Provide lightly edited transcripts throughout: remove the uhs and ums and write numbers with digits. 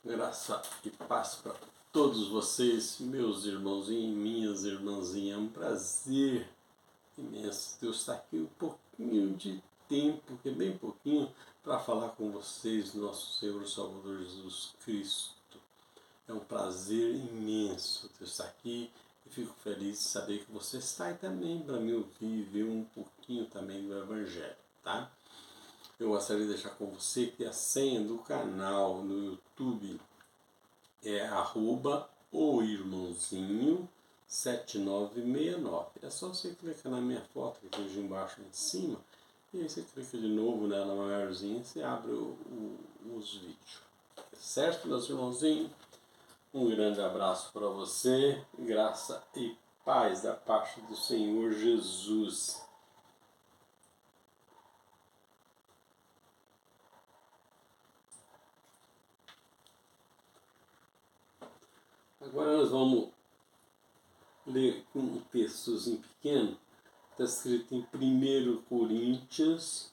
Graça e paz para todos vocês, meus irmãozinhos e minhas irmãzinhas. É um prazer imenso Deus estar aqui um pouquinho de tempo, que é bem pouquinho, para falar com vocês, nosso Senhor e Salvador Jesus Cristo. É um prazer imenso Deus estar aqui e fico feliz de saber que você está aí também para me ouvir e ver um pouquinho também do Evangelho, tá? Eu gostaria de deixar com você que a senha do canal no YouTube é @oirmãozinho7969. É só você clicar na minha foto que vejo embaixo em cima e aí você clica de novo nela maiorzinha e você abre os vídeos. Certo, meus irmãozinhos? Um grande abraço para você, graça e paz da parte do Senhor Jesus. Agora nós vamos ler um textozinho pequeno, está escrito em 1 Coríntios,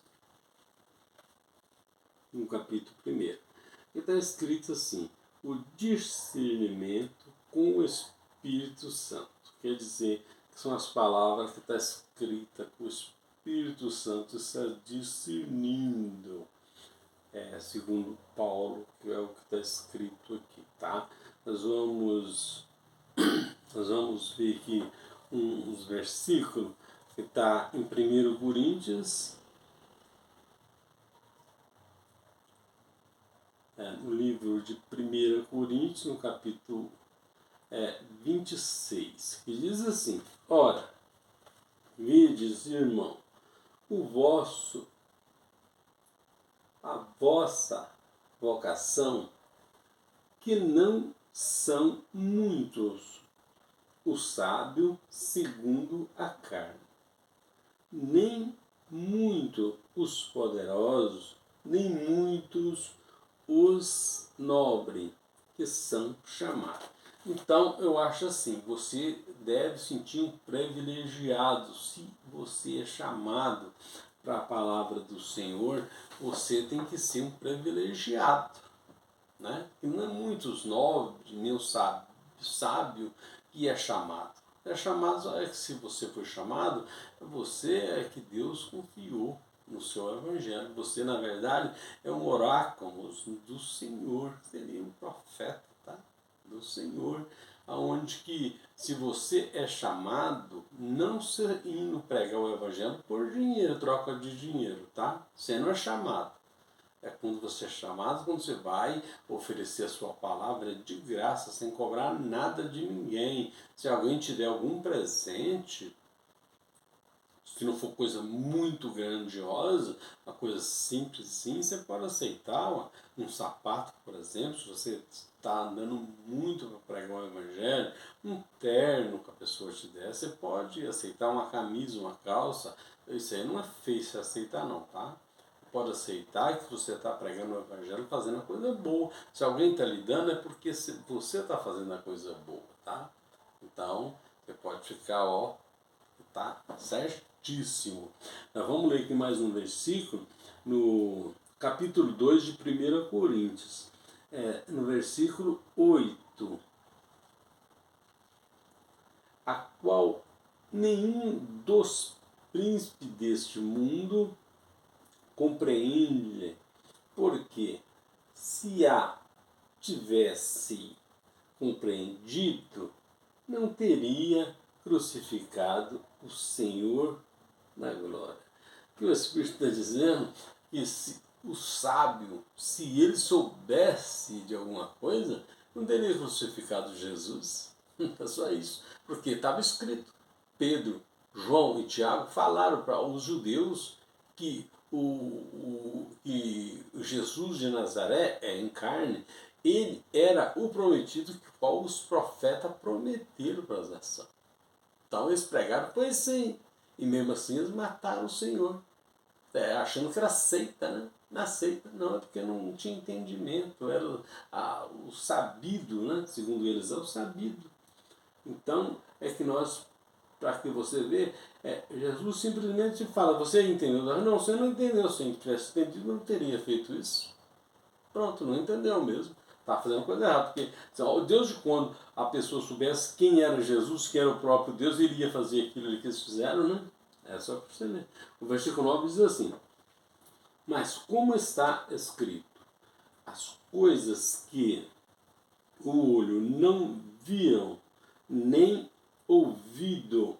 no capítulo 1. E está escrito assim: o discernimento com o Espírito Santo. Quer dizer, que são as palavras que está escrita que o Espírito Santo está discernindo. Segundo Paulo, que é o que está escrito aqui, tá? Nós vamos ver aqui uns versículos que está em 1 Coríntios, no livro de 1 Coríntios, no capítulo 26, que diz assim: ora, vedes, irmão, a vossa vocação, que não são muitos os sábios segundo a carne, nem muito os poderosos, nem muitos os nobres que são chamados. Então eu acho assim, você deve sentir um privilegiado. Se você é chamado para a palavra do Senhor, você tem que ser um privilegiado, né? E não é muitos nobres, nem o sábio que é chamado. É chamado, é que se você foi chamado, você é que Deus confiou no seu evangelho. Você, na verdade, é um oráculo do Senhor, seria um profeta, tá? Do Senhor, aonde que, se você é chamado, não se indo pregar o evangelho por dinheiro, troca de dinheiro, tá? Você não é chamado. É quando você é chamado, quando você vai oferecer a sua palavra de graça, sem cobrar nada de ninguém. Se alguém te der algum presente, se não for coisa muito grandiosa, uma coisa simples sim, você pode aceitar um sapato, por exemplo, se você está andando muito para pregar o evangelho, um terno que a pessoa te der, você pode aceitar uma camisa, uma calça. Isso aí não é feio se aceitar não, tá? Pode aceitar que você está pregando o evangelho, fazendo a coisa boa. Se alguém está lhe dando, é porque você está fazendo a coisa boa, tá? Então, você pode ficar, tá certíssimo. Nós vamos ler aqui mais um versículo, no capítulo 2 de 1 Coríntios, no versículo 8, a qual nenhum dos príncipes deste mundo compreende, porque se a tivesse compreendido, não teria crucificado o Senhor na glória. O que o Espírito está dizendo que se o sábio, se ele soubesse de alguma coisa, não teria crucificado Jesus. É só isso. Porque estava escrito. Pedro, João e Tiago falaram para os judeus que que Jesus de Nazaré em carne, ele era o prometido que os profetas prometeram para as nações. Então eles pregaram por isso aí. E mesmo assim eles mataram o Senhor. Achando que era seita, né? Na seita não, é porque não tinha entendimento. Era o sabido, né? Segundo eles, é o sabido. Então é que nós, para que você vê, Jesus simplesmente fala: você entendeu? Não, você não entendeu. Se ele tivesse entendido, não teria feito isso. Pronto, não entendeu mesmo. está fazendo coisa errada. Porque Deus, quando a pessoa soubesse quem era Jesus, que era o próprio Deus, ele ia fazer aquilo ali que eles fizeram, né? É só para você ler. O versículo 9 diz assim: mas como está escrito, as coisas que o olho não viram, nem ouvirem,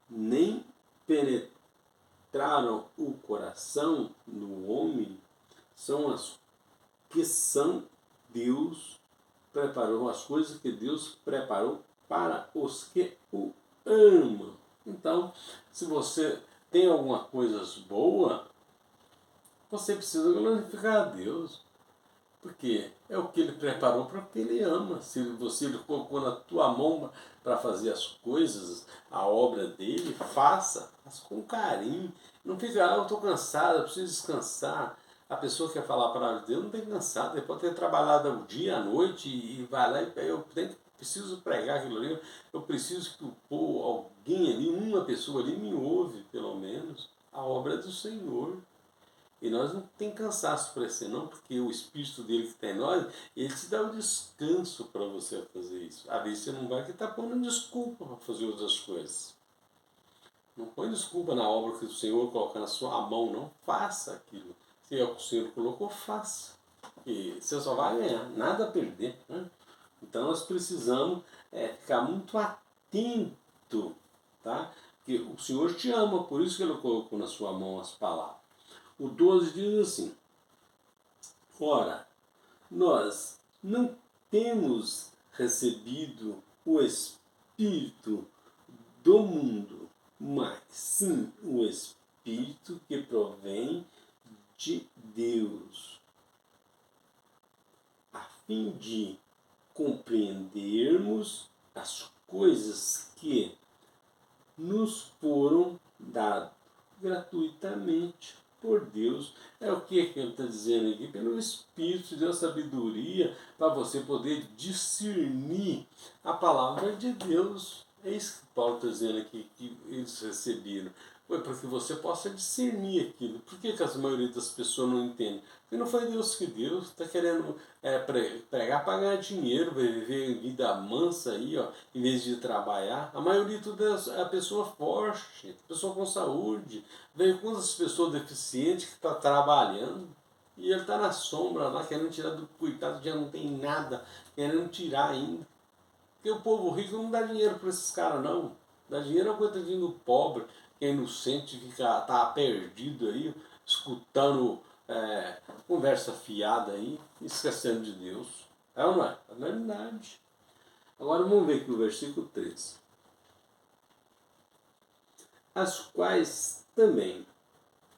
nem penetraram o coração do homem, são as que são Deus preparou, as coisas que Deus preparou para os que o amam. Então, se você tem alguma coisa boa, você precisa glorificar a Deus. Porque é o que ele preparou para o que ele ama. Se você colocou na tua mão para fazer as coisas, a obra dele, faça com carinho. Não fica, eu estou cansado, eu preciso descansar. A pessoa que quer falar a palavra de Deus não tem cansado, ele pode ter trabalhado o dia, a noite, e vai lá e preciso pregar aquilo ali, eu preciso que o povo, alguém ali, uma pessoa ali me ouve, pelo menos, a obra é do Senhor. E nós não tem cansaço para ser não, porque o Espírito dele que tem em nós, ele te dá o descanso para você fazer isso. Às vezes você não vai que está pondo desculpa para fazer outras coisas. Não põe desculpa na obra que o Senhor coloca na sua mão, não. Faça aquilo. Se é o que o Senhor colocou, faça. E você só vai ganhar, nada a perder. Né? Então nós precisamos ficar muito atento, tá? Porque o Senhor te ama, por isso que Ele colocou na sua mão as palavras. O 12 diz assim: ora, nós não temos recebido o Espírito do mundo, mas sim o Espírito que provém de Deus, a fim de compreendermos as coisas que nos foram dadas gratuitamente por Deus. É o que ele está dizendo aqui? Pelo Espírito, deu sabedoria para você poder discernir a palavra de Deus. É isso que Paulo está dizendo aqui, que eles receberam. Foi para que você possa discernir aquilo. Por que a maioria das pessoas não entende? Porque não foi Deus que deu. Está querendo pregar para ganhar dinheiro, viver vida mansa aí, ó, em vez de trabalhar. A maioria de tudo é a pessoa forte, a pessoa com saúde. Veio quantas pessoas deficientes que estão trabalhando. E ele está na sombra lá, querendo tirar do coitado, já não tem nada, querendo tirar ainda. Porque o povo rico não dá dinheiro para esses caras, não. Dá dinheiro ao coitadinho do pobre, que é inocente, tá perdido aí, escutando conversa fiada aí, esquecendo de Deus. É ou não é? É verdade. Agora vamos ver aqui o versículo 3. As quais também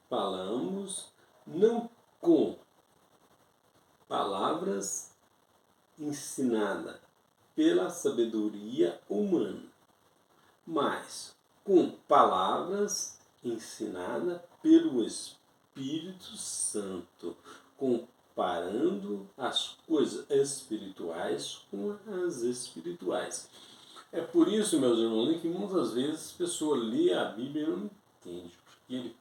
falamos, não com palavras ensinadas pela sabedoria humana, mas com palavras ensinadas pelo Espírito Santo, comparando as coisas espirituais com as espirituais. É por isso, meus irmãos, que muitas vezes a pessoa lê a Bíblia e não entende, porque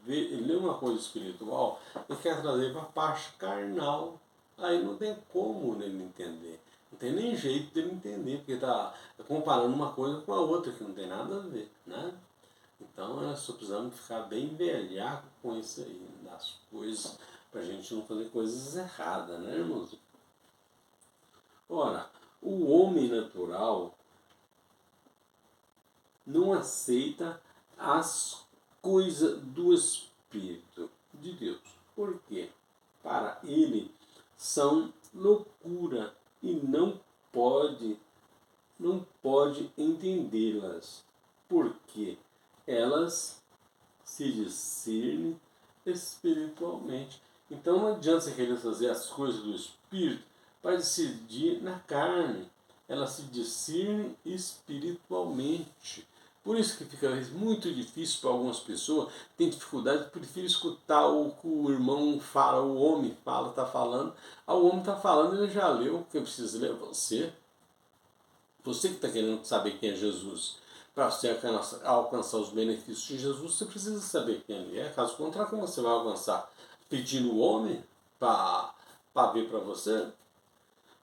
ele lê uma coisa espiritual e quer trazer para a parte carnal. Aí não tem como ele entender. Não tem nem jeito dele entender, porque está comparando uma coisa com a outra, que não tem nada a ver. Né? Então nós só precisamos ficar bem velhaco com isso aí, das coisas, para a gente não fazer coisas erradas, né, irmãos? Ora, o homem natural não aceita as coisas do Espírito de Deus. Por quê? Para ele são loucura e não pode entendê-las, porque elas se discernem espiritualmente. Então não adianta você querer fazer as coisas do Espírito para decidir na carne. Elas se discernem espiritualmente. Por isso que fica muito difícil para algumas pessoas, tem dificuldade, prefere escutar o que o irmão fala, o homem fala, está falando. O homem está falando, ele já leu, quem precisa ler é você. Você que está querendo saber quem é Jesus. Para você alcançar os benefícios de Jesus, você precisa saber quem ele é. Caso contrário, como você vai alcançar? pedindo o homem para ver para você.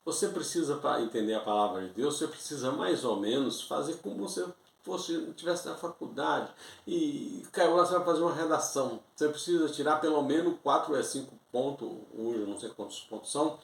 Você precisa, para entender a palavra de Deus, você precisa mais ou menos fazer como se fosse tivesse na faculdade e caiu lá, você vai fazer uma redação. Você precisa tirar pelo menos 4 a 5 pontos, hoje eu não sei quantos pontos são,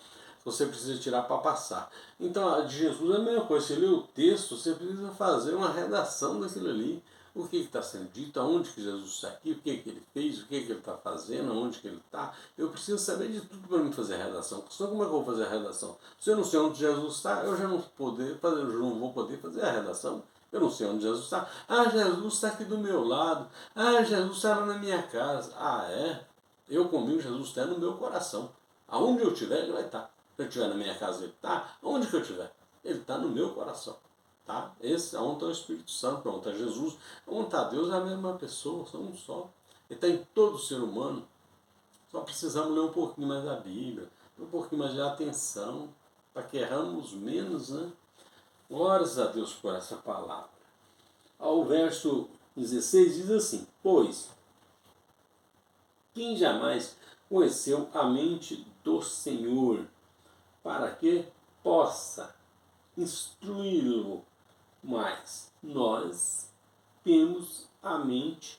você precisa tirar para passar. Então, a de Jesus é a mesma coisa. Você lê o texto, você precisa fazer uma redação daquilo ali. O que está sendo dito, aonde que Jesus está aqui, o que ele fez, o que ele está fazendo, aonde que ele está. Eu preciso saber de tudo para mim fazer a redação. Senão como é que eu vou fazer a redação? Se eu não sei onde Jesus está, eu já não, vou poder fazer a redação. Eu não sei onde Jesus está. Ah, Jesus está aqui do meu lado. Ah, Jesus está lá na minha casa. Ah, é? Eu comigo, Jesus está no meu coração. Aonde eu estiver, ele vai estar. Se eu estiver na minha casa, ele está. Onde que eu estiver? Ele está no meu coração. Tá? Esse, onde está o Espírito Santo, onde está Jesus, onde está Deus, é a mesma pessoa, são um só. Ele está em todo ser humano. Só precisamos ler um pouquinho mais da Bíblia, um pouquinho mais de atenção, para que erramos menos, né? Glórias a Deus por essa palavra. Ao verso 16 diz assim: pois quem jamais conheceu a mente do Senhor, para que possa instruí-lo, mas nós temos a mente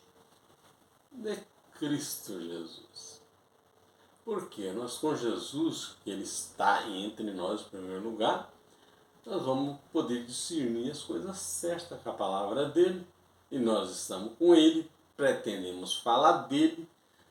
de Cristo Jesus. Porque nós com Jesus, que Ele está entre nós em primeiro lugar, nós vamos poder discernir as coisas certas com a palavra dele, e nós estamos com ele, pretendemos falar dele,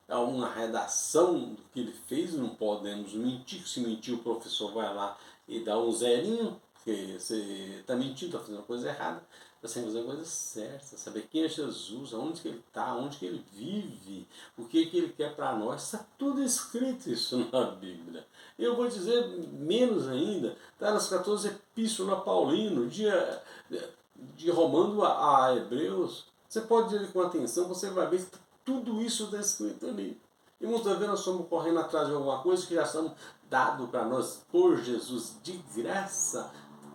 é uma redação do que ele fez, não podemos mentir, se mentir o professor vai lá e dá um zerinho, porque você está mentindo, está fazendo uma coisa errada. Você tem que fazer a coisa certa, saber quem é Jesus, aonde que ele está, onde que ele vive, o que ele quer para nós. Está tudo escrito isso na Bíblia. Eu vou dizer menos ainda, está nas 14 epístolas Paulino, de Romano a Hebreus. Você pode ler com atenção, você vai ver que tudo isso está escrito ali. E muitas vezes nós estamos correndo atrás de alguma coisa que já estamos dado para nós por Jesus de graça,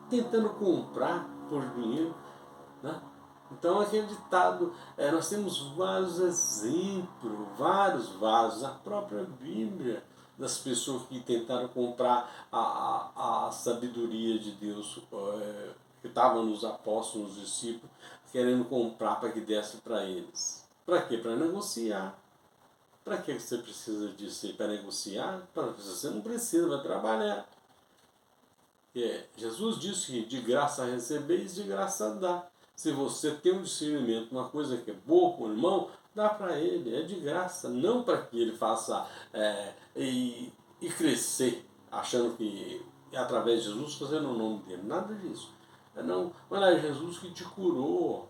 tentando comprar por dinheiro. Né? Então aquele ditado, nós temos vários exemplos, vários vasos, a própria Bíblia, das pessoas que tentaram comprar a sabedoria de Deus, que estavam nos apóstolos, nos discípulos, querendo comprar para que desse para eles. Para quê? Para negociar. Para que você precisa disso? Para negociar? Você não precisa, vai trabalhar. Jesus disse que de graça recebeis, de graça dá. Se você tem um discernimento, uma coisa que é boa para o irmão, dá para ele, é de graça, não para que ele faça e crescer, achando que é através de Jesus fazendo o nome dele. Nada disso. Não, mas é Jesus que te curou.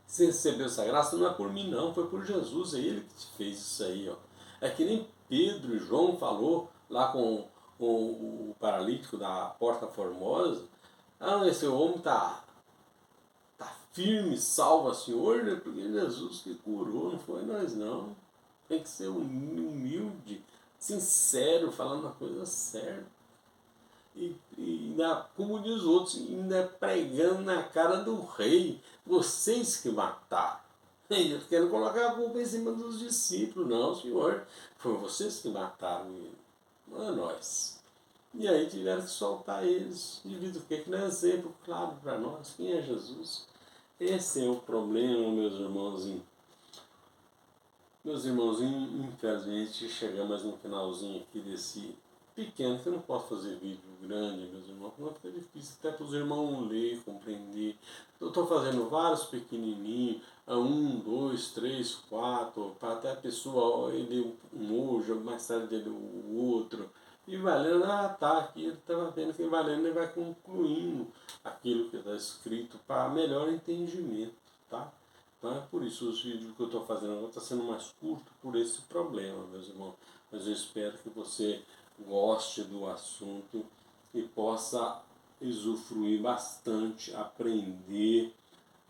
Você recebeu essa graça não é por mim não, foi por Jesus, é Ele que te fez isso aí. Ó. É que nem Pedro e João falou lá com o paralítico da Porta Formosa. Ah, esse homem tá firme, salva Senhor, né? Porque Jesus que curou, não foi nós não. Tem que ser humilde, sincero, falando a coisa certa. E ainda, como diz os outros, ainda pregando na cara do rei, vocês que mataram. Eles querem colocar a culpa em cima dos discípulos. Não, Senhor, foi vocês que mataram ele, não é nós. E aí tiveram que soltar eles, devido ao que não é exemplo claro para nós, quem é Jesus. Esse é o problema, meus irmãozinhos. Meus irmãozinhos, infelizmente, chegamos no finalzinho aqui desse pequeno, que eu não posso fazer vídeo grande, meus irmãos, não fica difícil até para os irmãos ler, compreender. Eu estou fazendo vários pequenininhos, 1, 2, 3, 4, para até a pessoa ele um hoje, mais tarde ele o outro. E vai lendo, tá, aqui ele estava vendo que vai lendo e vai concluindo aquilo que está escrito para melhor entendimento, tá? Então é por isso os vídeos que eu estou fazendo agora estão sendo mais curto por esse problema, meus irmãos. Mas eu espero que você goste do assunto e possa usufruir bastante, aprender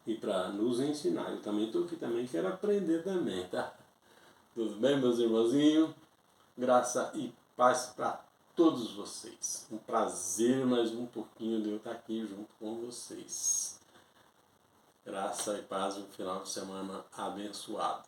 e para nos ensinar. Eu também estou aqui também, quero aprender também, tá? Tudo bem, meus irmãozinhos? Graça e paz para todos vocês. Um prazer mais um pouquinho de eu estar aqui junto com vocês. Graça e paz, um final de semana abençoado.